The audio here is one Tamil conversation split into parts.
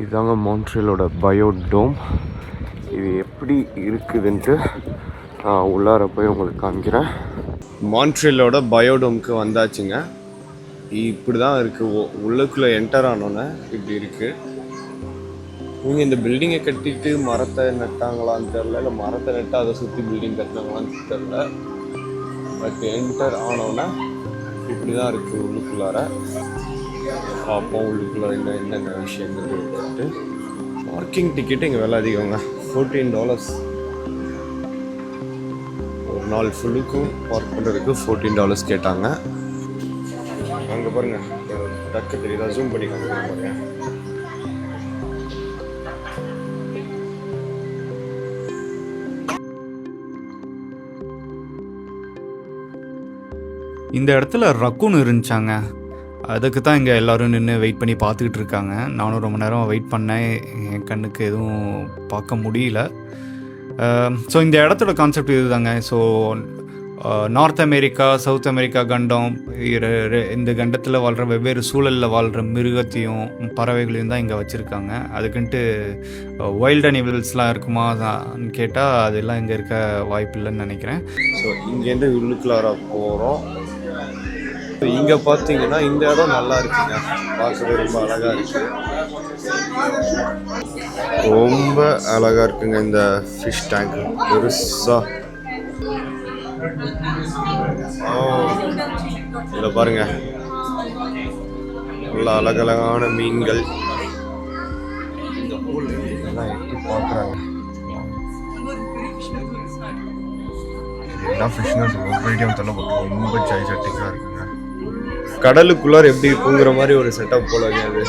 இதுதாங்க மான்ட்ரியலோட பயோடோம். இது எப்படி இருக்குதுன்ட்டு உள்ளார போய் உங்களுக்கு காமிக்கிறேன். மான்ட்ரியலோட பயோடோமுக்கு வந்தாச்சுங்க. இப்படி தான் இருக்குது. உள்ளுக்குள்ளே என்டர் ஆனோன்னே இப்படி இருக்குது. இவங்க இந்த பில்டிங்கை கட்டிட்டு மரத்தை நட்டாங்களான்னு தெரில, இல்லை மரத்தை நட்டு அதை சுற்றி பில்டிங் கட்டினாங்களான்னு தெரில. பட் என்டர் ஆனோன்னே இப்படி தான் இருக்குது உள்ளுக்குள்ளார. பார்ப்போம் உள்ளுக்குள்ளார என்னென்ன விஷயங்கள் இருக்குன்ட்டு. பார்க்கிங் டிக்கெட்டு இங்கே விலை அதிகங்க. $14. ஒரு நாள் ஃபுல்லுக்கும் பார்க் பண்ணுறதுக்கு $14 கேட்டாங்க. அங்கே பாருங்கள், டக்கு தெரியுதா? ஜூம் பண்ணி காமிக்கிறேன் பாருங்க. இந்த இடத்துல ரக்கூன் இருந்துச்சாங்க. அதுக்கு தான் இங்கே எல்லோரும் நின்று வெயிட் பண்ணி பார்த்துக்கிட்டு இருக்காங்க. நானும் ரொம்ப நேரம் வெயிட் பண்ணேன், என் கண்ணுக்கு எதுவும் பார்க்க முடியல. ஸோ இந்த இடத்தோட கான்செப்ட் இது தாங்க. So north America, south America கண்டம், இந்த கண்டத்தில் வாழ்கிற வெவ்வேறு சூழலில் வாழ்கிற மிருகத்தையும் பறவைகளையும் தான் இங்கே வச்சுருக்காங்க. அதுக்குன்ட்டு வைல்ட் அனிமல்ஸ்லாம் இருக்குமான்னு கேட்டால் அதெல்லாம் இங்கே இருக்க வாய்ப்பு இல்லைன்னு நினைக்கிறேன். ஸோ இங்கேருந்து உள்ளுக்குள்ளார போகிறோம். இங்கே பார்த்தீங்கன்னா இந்த இடம் நல்லா இருக்குங்க, பார்க்கவே ரொம்ப அழகாக இருக்குது. ரொம்ப அழகாக இருக்குங்க இந்த ஃபிஷ் டேங்க் பெருசாக. இதில் பாருங்க, நல்லா அழகழகான மீன்கள் எல்லாம் எட்டி பார்க்குறாங்க. என்ன ஃபிஷ்னு சொல்லுவோம், மீடியம் தள்ள பார்க்க ரொம்ப ஜைஜட்டிக்காக இருக்குங்க. கடலுக்குள்ளார எப்படி இருக்குங்கிற மாதிரி ஒரு செட்டப் போல அது.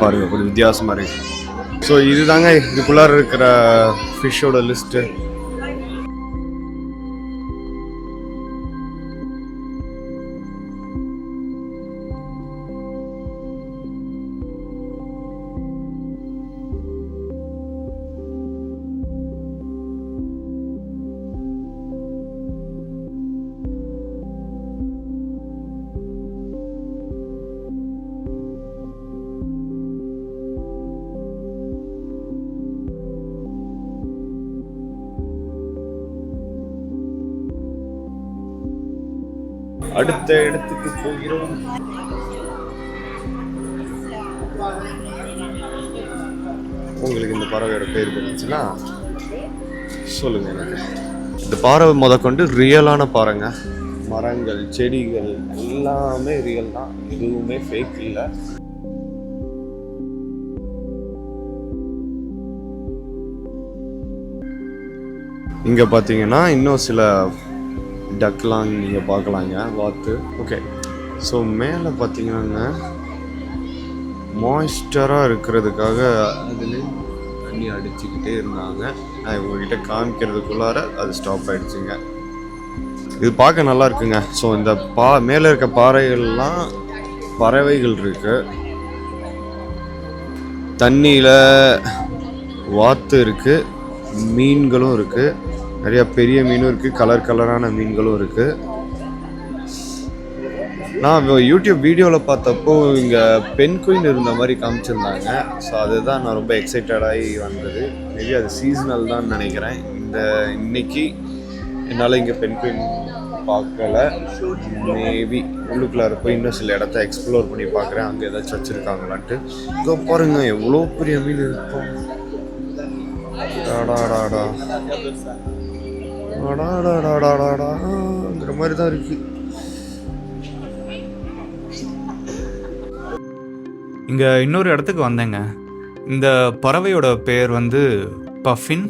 பாருங்க, கொஞ்சம் வித்தியாசமாக இருக்கு. ஸோ இதுதாங்க இதுக்குள்ளார இருக்கிற ஃபிஷ்ஷோட லிஸ்ட்டு. அடுத்த இடத்துக்கு போகிறோம். உங்களுக்கு இந்த பறவையோட பேர் தெரிஞ்சுன்னா சொல்லுங்க எனக்கு. இந்த பறவை முதற்கொண்டு ரியலான பாறைங்க. மரங்கள், செடிகள் எல்லாமே ரியல் தான், எதுவுமே ஃபேக் இல்லை. இங்கே பார்த்தீங்கன்னா இன்னும் சில டக்லாம் நீங்கள் பார்க்கலாங்க, வாத்து. ஓகே, ஸோ மேலே பார்த்தீங்கன்னா மாய்ஸ்டராக இருக்கிறதுக்காக அதில் தண்ணி அடிச்சுக்கிட்டே இருந்தாங்க. நான் உங்ககிட்ட காமிக்கிறதுக்குள்ளார அது ஸ்டாப் ஆகிடுச்சுங்க. இது பார்க்க நல்லா இருக்குங்க. ஸோ இந்த மேலே இருக்க பாறைகள்லாம் பறவைகள் இருக்கு, தண்ணியில் வாத்து இருக்குது, மீன்களும் இருக்குது, நிறையா பெரிய மீனும் இருக்குது, கலர் கலரான மீன்களும் இருக்குது. நான் யூடியூப் வீடியோவில் பார்த்தப்போ இங்கே பென்குயின் இருந்த மாதிரி காமிச்சிருந்தாங்க. ஸோ அதுதான் நான் ரொம்ப எக்ஸைட்டடாகி வந்தது. மேபி அது சீசனல் தான் நினைக்கிறேன். இன்னைக்கு என்னால் இங்கே பென்குயின் பார்க்கல. மேபி உள்ளுக்குள்ளார போய் இன்னும் சில இடத்த எக்ஸ்ப்ளோர் பண்ணி பார்க்குறேன், அங்கே ஏதாச்சும் வச்சுருக்காங்களான்ட்டு. இங்கே பாருங்கள், எவ்வளோ பெரிய மீன் இருக்கும். டாடாடாடா டாடாடாடாடாங்கிற மாதிரி தான் இருக்கு. இங்கே இன்னொரு இடத்துக்கு வந்தேங்க. இந்த பறவையோட பேர் வந்து பஃபின்.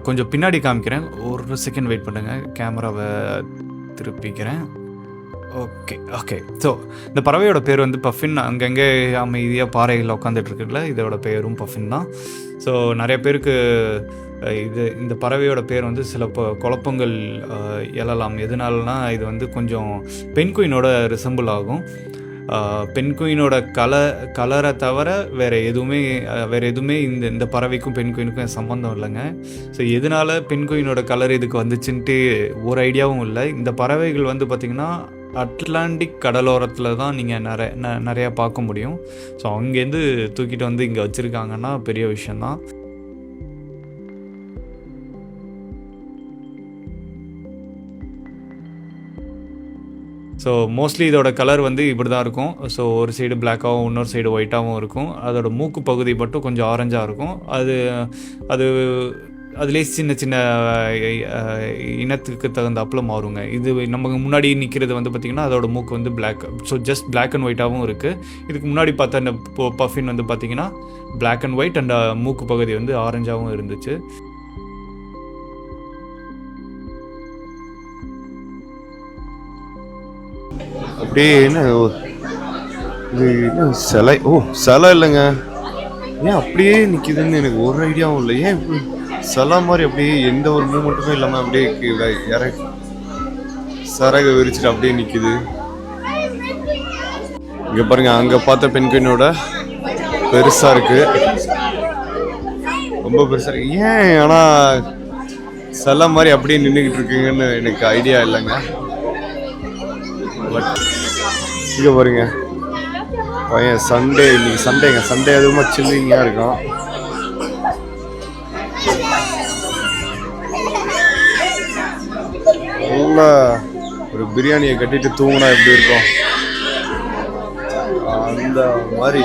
கொஞ்சம் பின்னாடி காமிக்கிறேன், ஒரு செகண்ட் வெயிட் பண்ணுங்க, கேமராவை திருப்பிக்கிறேன். ஓகே. ஸோ இந்த பறவையோட பேர் வந்து பஃபின். அங்கங்கே அமைதியாக பாறைகளில் உட்காந்துட்டு இருக்குல்ல, இதோட பேரும் பஃபின் தான். ஸோ நிறைய பேருக்கு இந்த பறவையோட பேர் வந்து சில குழப்பங்கள் எழலாம். எதனாலனா இது வந்து கொஞ்சம் பென்குயினோட ரிசம்பிள் ஆகும். பென்குயினோட கலரை தவிர வேறு எதுவுமே இந்த பறவைக்கும் பென்குயினுக்கும் சம்மந்தம் இல்லைங்க. ஸோ எதனால பென்குயினோட கலர் இதுக்கு வந்துச்சுன்ட்டு ஒரு ஐடியாவும் இல்லை. இந்த பறவைகள் வந்து பார்த்திங்கன்னா அட்லாண்டிக் கடலோரத்தில் தான் நீங்கள் நிறையா பார்க்க முடியும். ஸோ அங்கேருந்து தூக்கிட்டு வந்து இங்கே வச்சுருக்காங்கன்னா பெரிய விஷயந்தான். ஸோ மோஸ்ட்லி இதோட கலர் வந்து இப்படி தான் இருக்கும். ஸோ ஒரு சைடு பிளாக்காகவும் இன்னொரு சைடு ஒயிட்டாகவும் இருக்கும். அதோட மூக்கு பகுதி மட்டும் கொஞ்சம் ஆரஞ்சாக இருக்கும். அது அதுலேயே சின்ன சின்ன இனத்துக்கு தகுந்தாப்புல மாறுங்க. இது நமக்கு முன்னாடி நிற்கிறது வந்து பார்த்திங்கன்னா அதோட மூக்கு வந்து black, so just black and ஒயிட்டாகவும் இருக்குது. இதுக்கு முன்னாடி பார்த்த அந்த பஃபின் வந்து பார்த்திங்கன்னா பிளாக் அண்ட் ஒயிட் அண்ட் மூக்கு பகுதி வந்து ஆரஞ்சாகவும் இருந்துச்சு. அப்படியே என்ன இது என்ன சிலை? ஓ சிலை இல்லைங்க, ஏன் அப்படியே நிற்கிதுன்னு எனக்கு ஒரு ஐடியாவும் இல்லை. ஏன் இப்படி சிலை மாதிரி அப்படியே எந்த ஒரு மூமெண்ட்டுமே இல்லாமல் அப்படியே சரக விரிச்சிட்டு அப்படியே நிற்கிது. இங்கே பாருங்க, அங்கே பார்த்த பெண்குயினோட பெருசாக இருக்கு, ரொம்ப பெருசாக இருக்கு. ஏன் ஆனால் சிலை மாதிரி அப்படியே நின்றுக்கிட்டு இருக்குங்கன்னு எனக்கு ஐடியா இல்லைங்க. பட் இங்கே பாருங்க பையன் இன்னைக்கு சண்டே அதுவுமா சில்லிங்காக இருக்கும். நல்லா ஒரு பிரியாணியை கட்டிட்டு தூங்கினா எப்படி இருக்கும் அந்த மாதிரி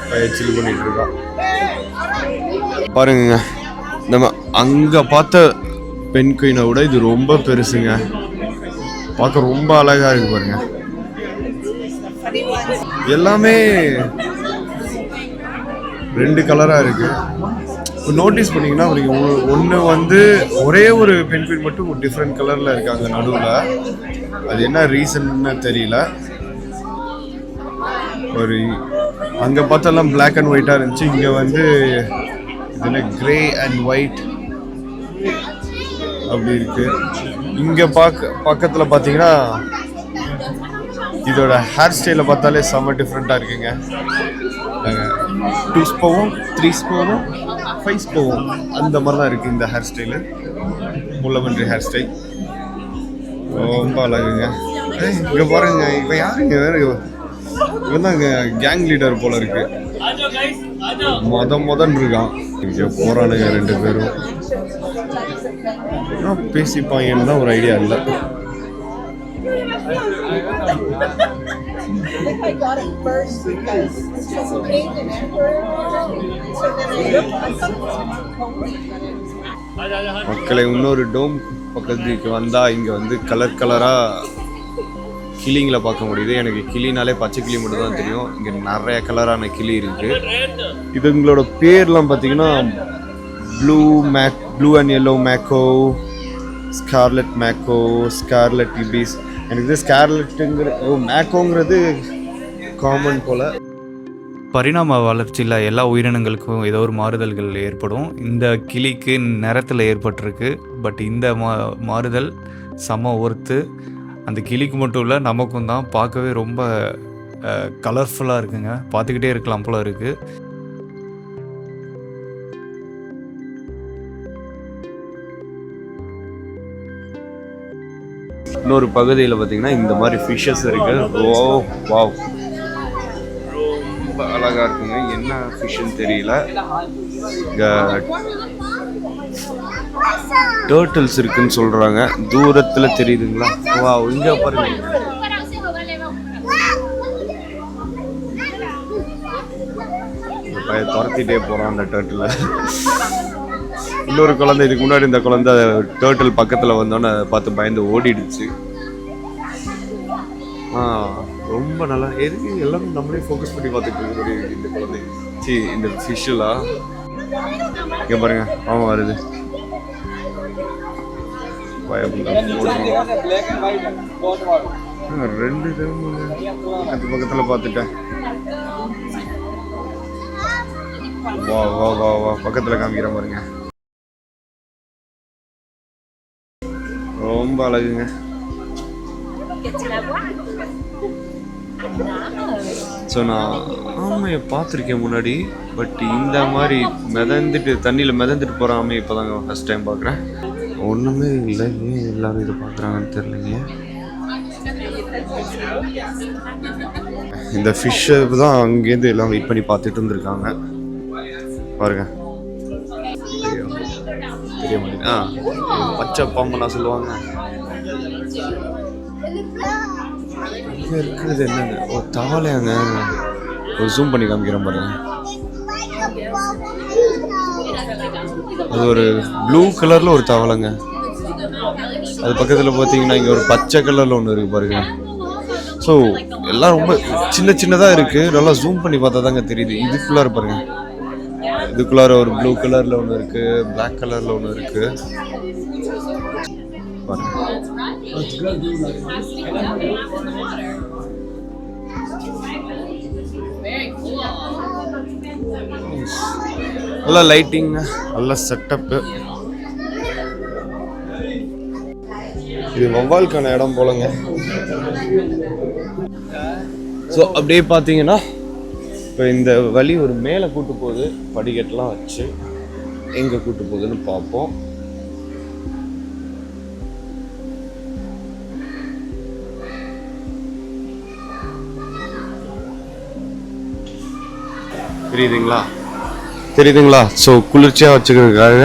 பையன் சில் பண்ணிட்டு இருக்கான். பாருங்க, நம்ம அங்கே பார்த்த பெண்குயினை விட இது ரொம்ப பெருசுங்க. பார்க்க ரொம்ப அழகா இருக்கு பாருங்க. எல்லாமே 2 கலரா இருக்கு. நோட்டீஸ் பண்ணீங்கன்னா ஒன்று வந்து ஒரே ஒரு பென்குயின் மட்டும் டிஃப்ரெண்ட் கலர்ல இருக்காங்க நடுவில். அது என்ன ரீசன்னு தெரியல. ஒரு அங்கே பார்த்தெல்லாம் பிளாக் அண்ட் ஒயிட்டாக இருந்துச்சு, இங்கே வந்து இதில் கிரே அண்ட் ஒயிட் அப்படி இருக்கு. இங்கே பக்கத்தில் பார்த்தீங்கன்னா இதோட ஹேர் ஸ்டைலை பார்த்தாலே செம்ம டிஃப்ரெண்ட்டாக இருக்குங்க. 2 ஸ்போவும் 3 ஸ்போவும் 5 ஸ்போவும் அந்த மாதிரி தான் இருக்குது இந்த ஹேர் ஸ்டைலு. முள்ளமன்றி ஹேர் ஸ்டைல் ரொம்ப அழகுங்க. இங்கே பாருங்க, இப்போ யாருங்க வேறு இவன் தான் கேங் லீடர் போல இருக்கு. மொதன் இருக்கான். இங்கே போகிறானுங்க 2 பேரும். பேசிப்பாங்கன்னு தான் ஒரு ஐடியா இல்லை. மக்களை இன்னொரு டோம் பக்கத்துக்கு வந்தால் இங்கே வந்து கலராக கிளிங்களை பார்க்க முடியுது. எனக்கு கிளினாலே பச்சை கிளி மட்டும் தான் தெரியும். இங்கே நிறைய கலரான கிளி இருக்குது. இதுங்களோட பேர்லாம் பார்த்தீங்கன்னா blue and yellow macaw, scarlet macaw, scarlet ibis. எனக்கு இது ஸ்கார்லெட்டுங்கிற மேக்கோங்கிறது காமன் போல். பரிணாம வளர்ச்சியில் எல்லா உயிரினங்களுக்கும் ஏதோ ஒரு மாறுதல்கள் ஏற்படும். இந்த கிளிக்கு நிறத்தில் ஏற்பட்டிருக்கு. பட் இந்த மாறுதல் செம ஒர்த்து. அந்த கிளிக்கு மட்டும் இல்லை, நமக்கும் தான். பார்க்கவே ரொம்ப கலர்ஃபுல்லாக இருக்குங்க. பார்த்துக்கிட்டே இருக்கலாம் போல இருக்குது. இன்னொரு பகுதியில் பார்த்தீங்கன்னா இந்த மாதிரி ஃபிஷ்ஷஸ் இருக்கு. வாவ், ரொம்ப அழகாக இருக்குங்க. என்ன ஃபிஷ்ஷுன்னு தெரியல. இங்கே டர்ட்டில்ஸ் இருக்குன்னு சொல்கிறாங்க. தூரத்தில் தெரியுதுங்களா? வாவ், இங்கே பாருங்க. துரத்திட்டே போகிறான் அந்த டர்ட்டில். இன்னொரு குழந்தை, இதுக்கு முன்னாடி இந்த குழந்தை டர்ட்டில் பக்கத்தில் வந்தோன்னே அதை பார்த்து பயந்து ஓடிடுச்சு. ரொம்ப நல்லா எதுக்கு எல்லாமே நம்மளே ஃபோக்கஸ் பண்ணி பார்த்துட்டு இருக்க இந்த குழந்தை. இந்த ஃபிஷ்ஷெல்லாம் இங்கே பாருங்க, ஆமாம் வருது. ரெண்டு பக்கத்தில் பார்த்துட்டேன். வா பக்கத்தில் காமிக்கிறேன் பாருங்க. ரொம்ப அழகுங்க. ஸோ நான் ஆமையை பார்த்துருக்கேன் முன்னாடி. பட் இந்த மாதிரி தண்ணியில் மிதந்துட்டு போகிற ஆமையை இப்போ தாங்க ஃபஸ்ட் டைம் பார்க்குறேன். ஒன்றுமே இல்லை, ஏன் எல்லோரும் இதை பார்க்குறாங்கன்னு தெரியலைங்க. இந்த ஃபிஷ்ஷை தான் அங்கேருந்து எல்லாம் வெயிட் பண்ணி பார்த்துட்டு இருந்திருக்காங்க பாருங்க. ஐயோ, தெரிய மாட்டேங்குது. பச்சை பாம்புனா சொல்லுவாங்க. இங்கே இருக்கிறது என்னங்க? ஓ, தவளையாங்க. ஒரு ஜூம் பண்ணி காமிக்கிறேன் பாருங்க. அது ஒரு ப்ளூ கலரில் ஒரு தவளைங்க. அது பக்கத்தில் பார்த்தீங்கன்னா இங்கே ஒரு பச்சை கலரில் ஒன்று இருக்குது பாருங்க. ஸோ எல்லாம் ரொம்ப சின்ன சின்னதாக இருக்குது. நல்லா ஜூம் பண்ணி பார்த்தா தாங்க தெரியுது. இதுக்குள்ளார பாருங்க. இதுக்குள்ளார ஒரு ப்ளூ கலரில் ஒன்று இருக்குது, பிளாக் கலரில் ஒன்று இருக்குது பாருங்க. நல்லா லைட்டிங், நல்ல செட்டப்பு. இது வவ்வாலுக்கான இடம் போலங்க. ஸோ அப்படியே பார்த்தீங்கன்னா இப்போ இந்த வழி ஒரு மேலே கூட்டு போகுது, படிக்கட்டெலாம் வச்சு. எங்கே கூட்டு போகுதுன்னு பார்ப்போம். தெரியுதுங்களா? ஸோ குளிர்ச்சியாக வச்சுக்கிறதுக்காக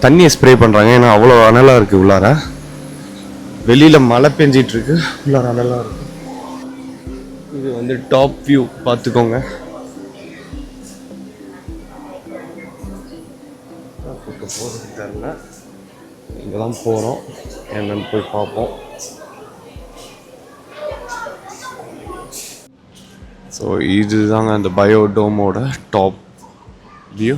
தண்ணியை ஸ்ப்ரே பண்ணுறாங்க. ஏன்னா அவ்வளோ அனலாக இருக்குது உள்ளார. வெளியில் மழை பெஞ்சிட்ருக்கு, உள்ளார அனலாக இருக்குது. இது வந்து டாப் வியூ பார்த்துக்கோங்க. போகிறது தெரியல, இங்கே தான் போகிறோம். என்னன்னு போய் பார்ப்போம். ஸோ இதுதாங்க அந்த பயோடோமோட டாப் வியூ.